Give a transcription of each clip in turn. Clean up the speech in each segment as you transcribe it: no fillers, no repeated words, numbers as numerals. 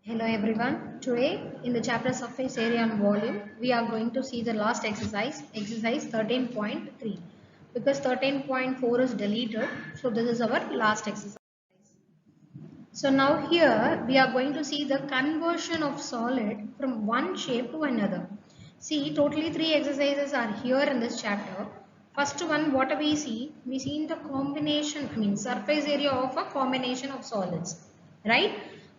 Hello everyone. Today in the chapter surface area and volume, we are going to see the last exercise, exercise 13.3. Because 13.4 is deleted, so this is our last exercise. So now here we are going to see the conversion of solid from one shape to another. See, totally three exercises are here in this chapter. First one, what we see in the combination, surface area of a combination of solids, right?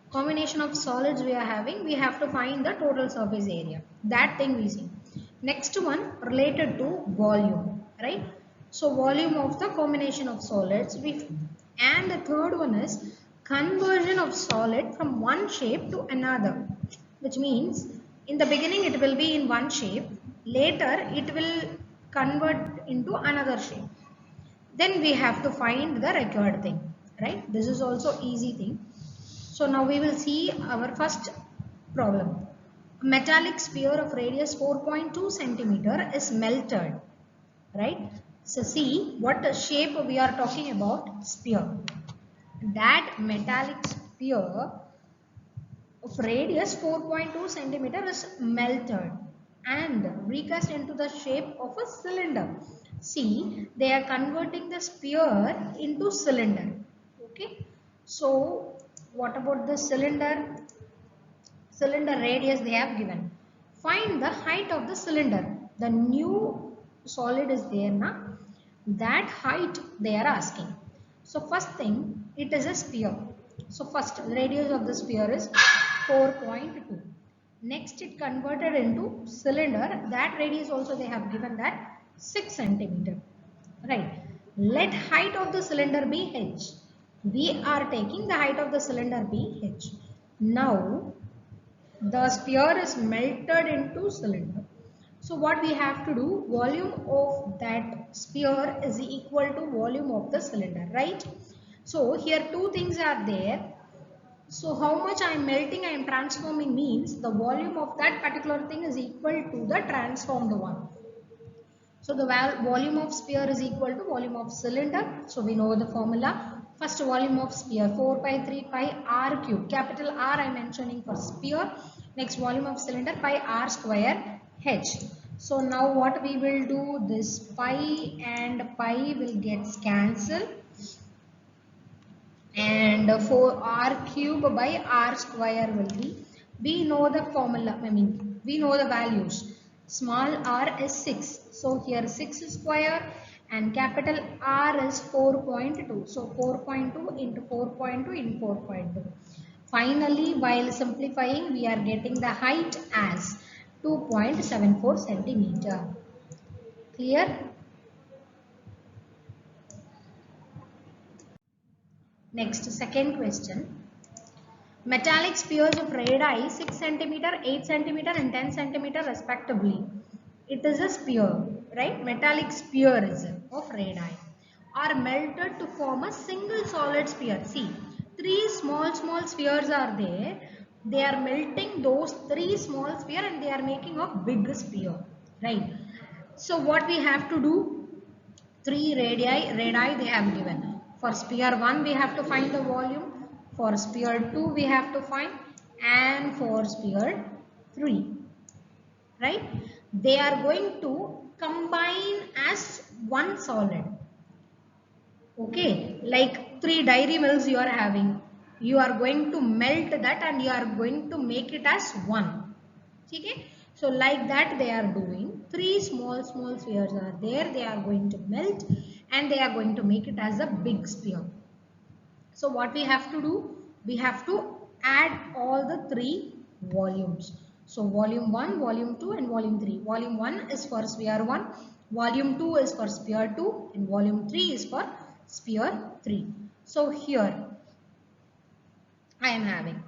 Combination of solids we are having, we have to find the total surface area. That thing we see. Next one related to volume, right? So volume of the combination of solids. And the third one is conversion of solid from one shape to another, which means in the beginning it will be in one shape, later it will convert into another shape. Then we have to find the required thing, right? This is also easy thing. So now we will see our first problem. A metallic sphere of radius 4.2 centimeter is melted, right? So see what shape we are talking about, sphere. That metallic sphere of radius 4.2 centimeter is melted and recast into the shape of a cylinder. See, they are converting the sphere into cylinder. Okay. So what about the cylinder? Cylinder radius they have given. Find the height of the cylinder. The new solid is there now. That height they are asking. So first thing, it is a sphere. So first radius of the sphere is 4.2. Next it converted into cylinder. That radius also they have given that 6 centimeter. Right. Let height of the cylinder be h. We are taking the height of the cylinder be h. Now the sphere is melted into cylinder. So what we have to do, volume of that sphere is equal to volume of the cylinder, right? So here two things are there. So how much I am melting, I am transforming means the volume of that particular thing is equal to the transformed one. So the volume of sphere is equal to volume of cylinder. So we know the formula. First volume of sphere 4 pi 3 pi r cube. Capital R I am mentioning for sphere. Next volume of cylinder pi r square h. So now what we will do, this pi and pi will get cancelled. And for r cube by r square will be, we know the formula, we know the values. Small r is 6, so here 6 square and capital R is 4.2, so 4.2 into 4.2 into 4.2. Finally, while simplifying, we are getting the height as 2.74 centimeter. Clear? Next, second question. Metallic spheres of radii 6 cm, 8 cm and 10 cm respectively. It is a sphere, right? Metallic sphere is of radii are melted to form a single solid sphere. See, three small spheres are there. They are melting those three small sphere and they are making a big sphere, right? So what we have to do? Three radii they have given. For sphere 1 we have to find the volume, for sphere 2 we have to find, and for sphere 3, right? They are going to combine as one solid. Okay, like three dairy milks you are having, you are going to melt that and you are going to make it as one. Okay, so like that they are doing. Three small spheres are there, they are going to melt and they are going to make it as a big sphere. So what we have to do, we have to add all the three volumes. So volume 1, volume 2 and volume 3. Volume 1 is for sphere 1, volume 2 is for sphere 2 and volume 3 is for sphere 3. So here I am having,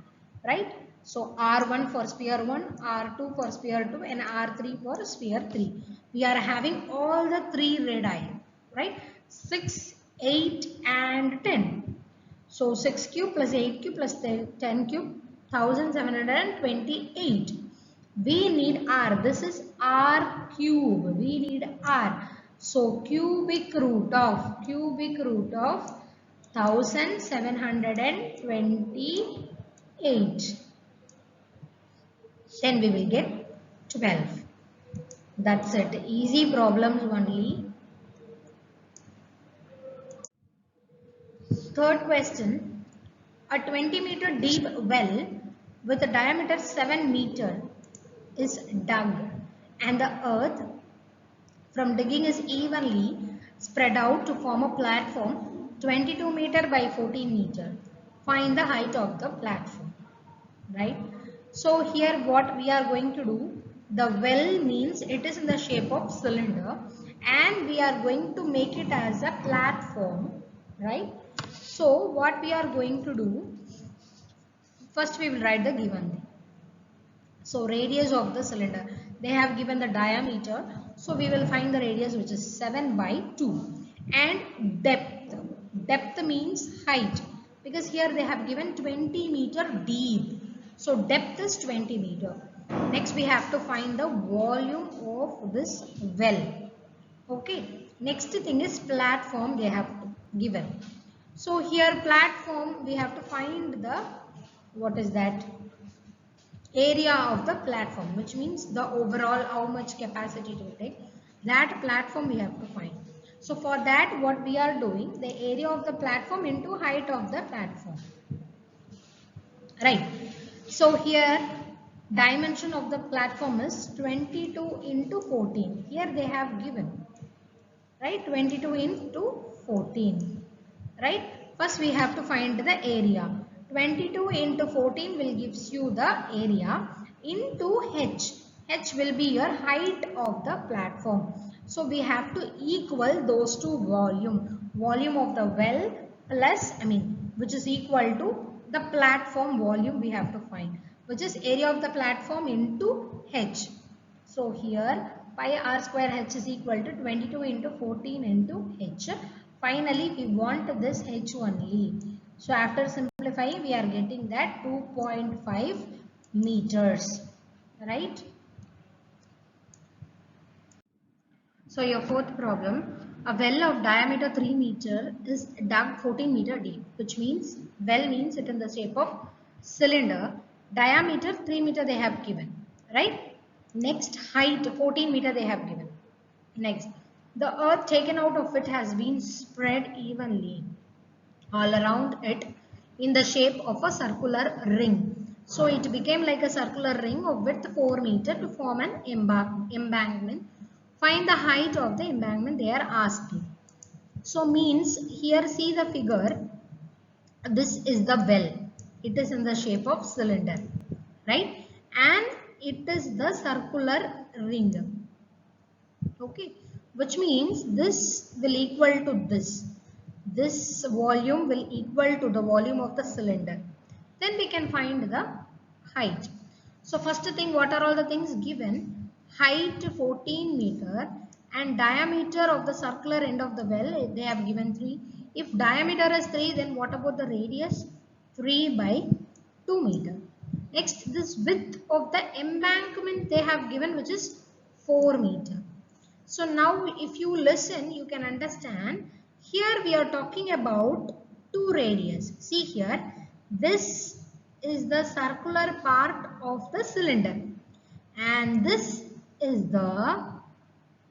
right? So R1 for sphere 1, R2 for sphere 2 and R3 for sphere 3. We are having all the three radii, right? 6, 8 and 10. So 6 cube plus 8 cube plus 10 cube, 1728. We need R. This is R cube. We need R. So cubic root of 1728. Then we will get 12. That's it. Easy problems only. Third question. A 20-meter deep well with a diameter 7 meter is dug and the earth from digging is evenly spread out to form a platform 22 meter by 14 meter. Find the height of the platform. Right? So here what we are going to do, the well means it is in the shape of cylinder and we are going to make it as a platform, right? So what we are going to do, first we will write the given thing. So radius of the cylinder, they have given the diameter, so we will find the radius which is 7 by 2 and depth means height, because here they have given 20 meter deep, so depth is 20 meter. Next we have to find the volume of this well. Okay, next thing is platform they have given. So here platform we have to find the, what is that, area of the platform, which means the overall how much capacity to take, that platform we have to find. So for that what we are doing, the area of the platform into height of the platform, right? So here dimension of the platform is 22 into 14, here they have given, right, 22 into 14, right? First we have to find the area. 22 into 14 will gives you the area into h. H will be your height of the platform. So we have to equal those two volume of the well plus which is equal to the platform volume we have to find, which is area of the platform into h. So here pi r square h is equal to 22 into 14 into h. Finally, we want this h only. So after simplifying, we are getting that 2.5 meters, right? So your fourth problem, a well of diameter 3 meter is dug 14 meter deep, which means well means it in the shape of cylinder. Diameter 3 meter they have given, right? Next height 14 meter they have given. Next, the earth taken out of it has been spread evenly all around it in the shape of a circular ring. So it became like a circular ring of width 4 meter to form an embankment. Find the height of the embankment they are asking. So means here see the figure, this is the well. It is in the shape of cylinder, right? And it is the circular ring. Okay, which means this will equal to this volume will equal to the volume of the cylinder. Then we can find the height. So first thing, what are all the things given? Height 14 meter and diameter of the circular end of the well they have given 3. If diameter is 3, then what about the radius? 3 by 2 meter. Next, this width of the embankment they have given, which is 4 meter. So now if you listen, you can understand. Here we are talking about two radius. See here, this is the circular part of the cylinder and this is the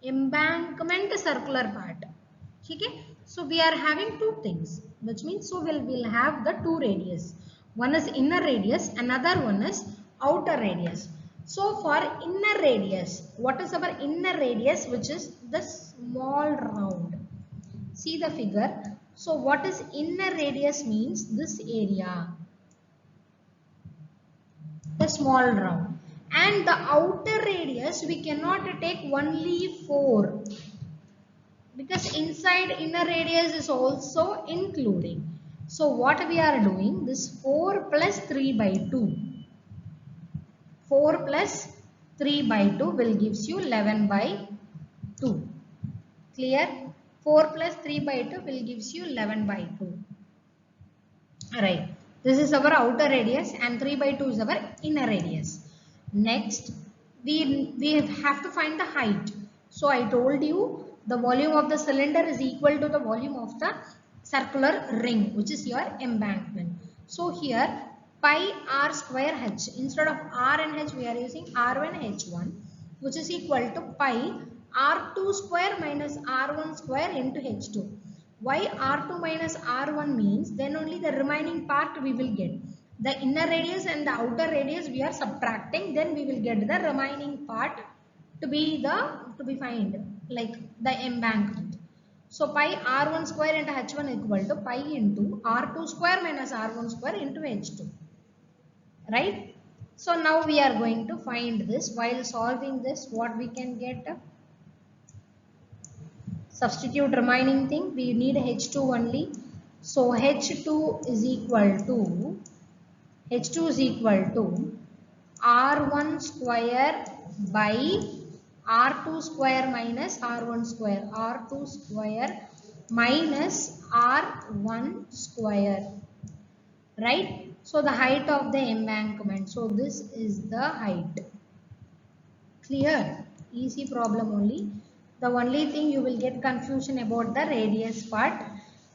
embankment circular part. Okay? So we are having two things, which means so we'll have the two radius. One is inner radius, another one is outer radius. So for inner radius, what is our inner radius, which is the small round? See the figure. So what is inner radius means this area, the small round. And the outer radius we cannot take only 4 because inside inner radius is also including. So what we are doing, this 4 plus 3 by 2. 4 plus 3 by 2 will gives you 11 by 2. Clear? 4 plus 3 by 2 will gives you 11 by 2. Alright. This is our outer radius and 3 by 2 is our inner radius. Next, we have to find the height. So I told you the volume of the cylinder is equal to the volume of the circular ring, which is your embankment. So here pi r square h. Instead of r and h, we are using r1 h1, which is equal to pi r2 square minus r1 square into h2. Why r2 minus r1 means then only the remaining part we will get. The inner radius and the outer radius we are subtracting, then we will get the remaining part to be find like the embankment. So pi r1 square into h1 equal to pi into r2 square minus r1 square into h2. Right? So now we are going to find this. While solving this, what we can get? Substitute remaining thing. We need h2 only. So h2 is equal to r1 square by r2 square minus r1 square. r2 square minus r1 square. Right? So the height of the embankment. So this is the height. Clear? Easy problem only. The only thing you will get confusion about the radius part.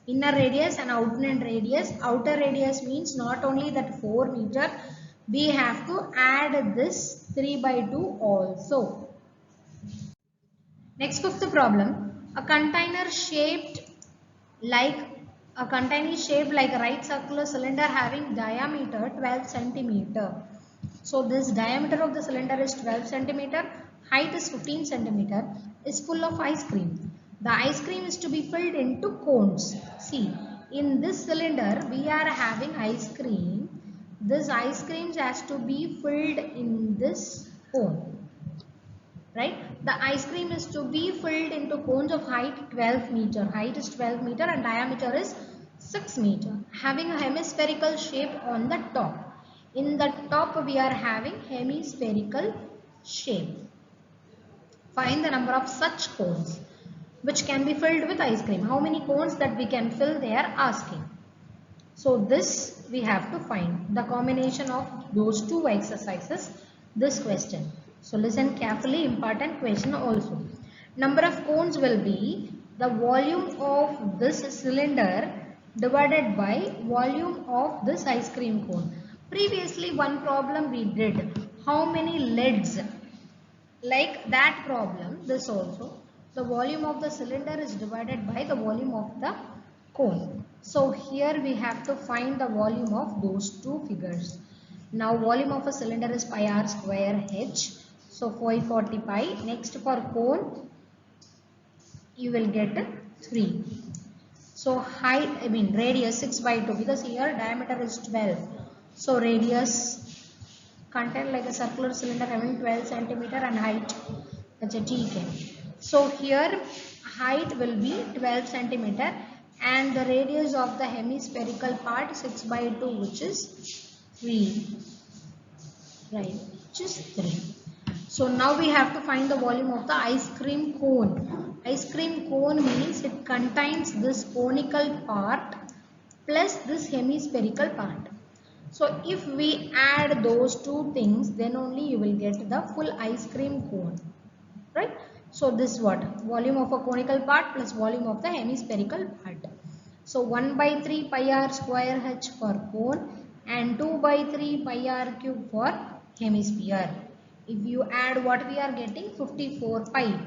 Inner radius and outer radius. Outer radius means not only that 4 meter. We have to add this 3 by 2 also. Next fifth problem. A container shaped like a right circular cylinder having diameter 12 centimeter. So this diameter of the cylinder is 12 centimeter, height is 15 centimeter, is full of ice cream. The ice cream is to be filled into cones. See, in this cylinder we are having ice cream. This ice cream has to be filled in this cone. Right? The ice cream is to be filled into cones of height 12 meter. Height is 12 meter and diameter is 6 meter. Having a hemispherical shape on the top. In the top we are having hemispherical shape. Find the number of such cones which can be filled with ice cream. How many cones that we can fill they are asking. So this we have to find. The combination of those two exercises, this question. So listen carefully, important question also. Number of cones will be the volume of this cylinder divided by volume of this ice cream cone. Previously one problem we did. How many leads? Like that problem, this also. The volume of the cylinder is divided by the volume of the cone. So here we have to find the volume of those two figures. Now volume of a cylinder is pi r square h. So 540 pi. Next for cone you will get 3. So height, radius 6 by 2 because here diameter is 12. So radius content like a circular cylinder having 12 centimeter and height. That's a TK. So here height will be 12 centimeter and the radius of the hemispherical part 6 by 2 which is 3. Right, which is 3. So now we have to find the volume of the ice cream cone. Ice cream cone means it contains this conical part plus this hemispherical part. So if we add those two things, then only you will get the full ice cream cone. Right? So this what? Volume of a conical part plus volume of the hemispherical part. So 1 by 3 pi r square h for cone and 2 by 3 pi r cube for hemisphere. If you add what we are getting 54 pi.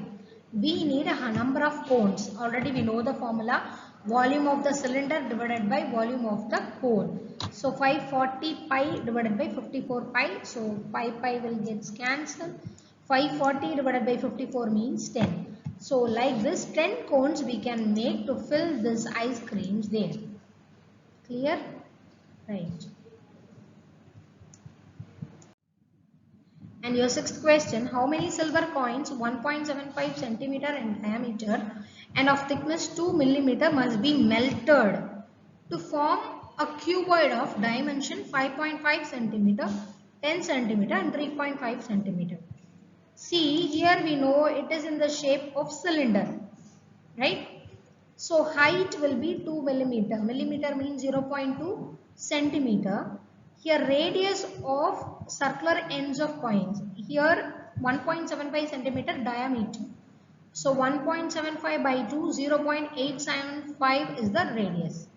We need a number of cones. Already we know the formula. Volume of the cylinder divided by volume of the cone. So 540 pi divided by 54 pi. So pi will get cancelled. 540 divided by 54 means 10. So like this 10 cones we can make to fill this ice creams there. Clear? Right. And your sixth question, how many silver coins 1.75 centimeter in diameter and of thickness 2 millimeter must be melted to form a cuboid of dimension 5.5 centimeter, 10 centimeter and 3.5 centimeter. See, here we know it is in the shape of cylinder, right? So height will be 2 millimeter. Millimeter means 0.2 centimeter. Here radius of circular ends of coins. Here 1.75 centimeter diameter. So 1.75 by 2, 0.875 is the radius.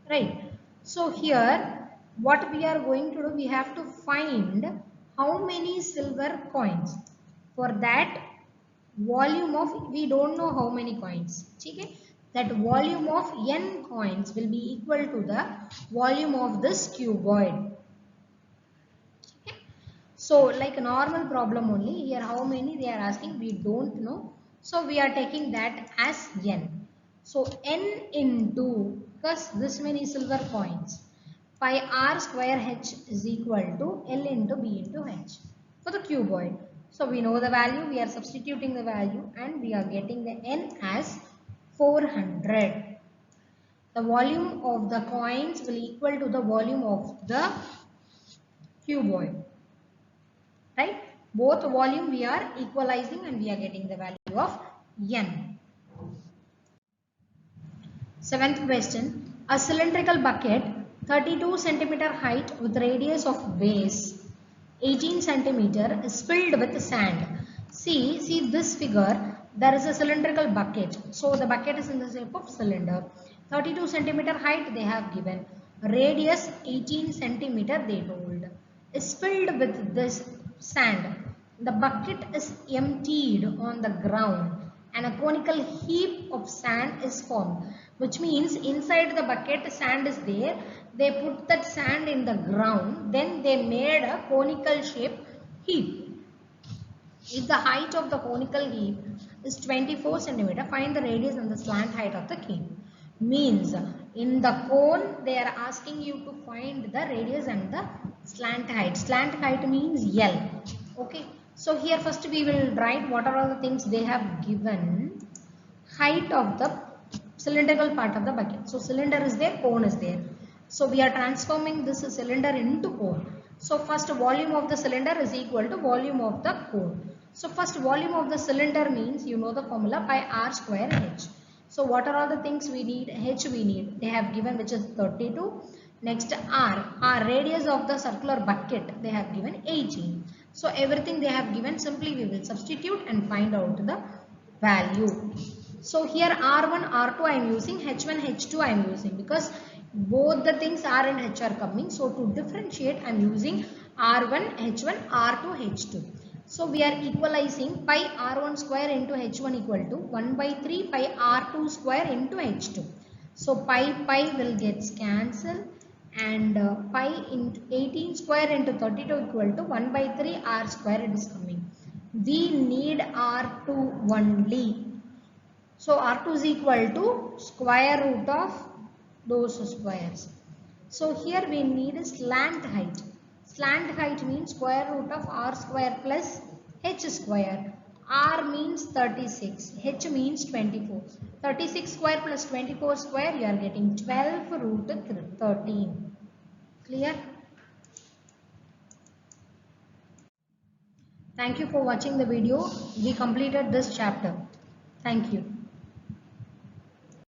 Right. So here what we are going to do, we have to find how many silver coins. For that, volume of, we don't know how many coins. Okay? That volume of n coins will be equal to the volume of this cuboid. Okay? So like a normal problem only, here how many they are asking, we don't know. So we are taking that as n. So n into, because this many silver coins, pi r square h is equal to L into B into h for the cuboid. So we know the value, we are substituting the value and we are getting the n as 400. The volume of the coins will equal to the volume of the cuboid. Right? Both volume we are equalizing and we are getting the value of n. Seventh question. A cylindrical bucket 32 centimeter height with radius of base 18 centimeter is filled with sand. See this figure. There is a cylindrical bucket. So the bucket is in the shape of cylinder. 32 centimeter height they have given. Radius 18 centimeter they told. Is filled with this sand. The bucket is emptied on the ground and a conical heap of sand is formed, which means inside the bucket sand is there. They put that sand in the ground, then they made a conical shape heap. If the height of the conical heap is 24 centimeter, find the radius and the slant height of the heap. Means in the cone they are asking you to find the radius and the slant height. Slant height means L. Okay. So here first we will write what are all the things they have given. Height of the cylindrical part of the bucket. So cylinder is there, cone is there. So we are transforming this cylinder into cone. So first volume of the cylinder is equal to volume of the cone. So first volume of the cylinder means you know the formula pi r square h. So what are all the things we need? H we need. They have given which is 32. Next R radius of the circular bucket they have given 18. So everything they have given, simply we will substitute and find out the value. So here R1, R2 I am using, H1, H2 I am using because both the things R and H are coming. So to differentiate I am using R1, H1, R2, H2. So we are equalizing pi R1 square into H1 equal to 1 by 3 pi R2 square into H2. So pi will get cancelled and pi into 18 square into 32 equal to 1 by 3 R square it is coming. We need R2 only. So R2 is equal to square root of those squares. So here we need a slant height. Slant height means square root of R square plus H square. R means 36, H means 24. 36 square plus 24 square, you are getting 12 root 13. Clear? Thank you for watching the video. We completed this chapter. Thank you.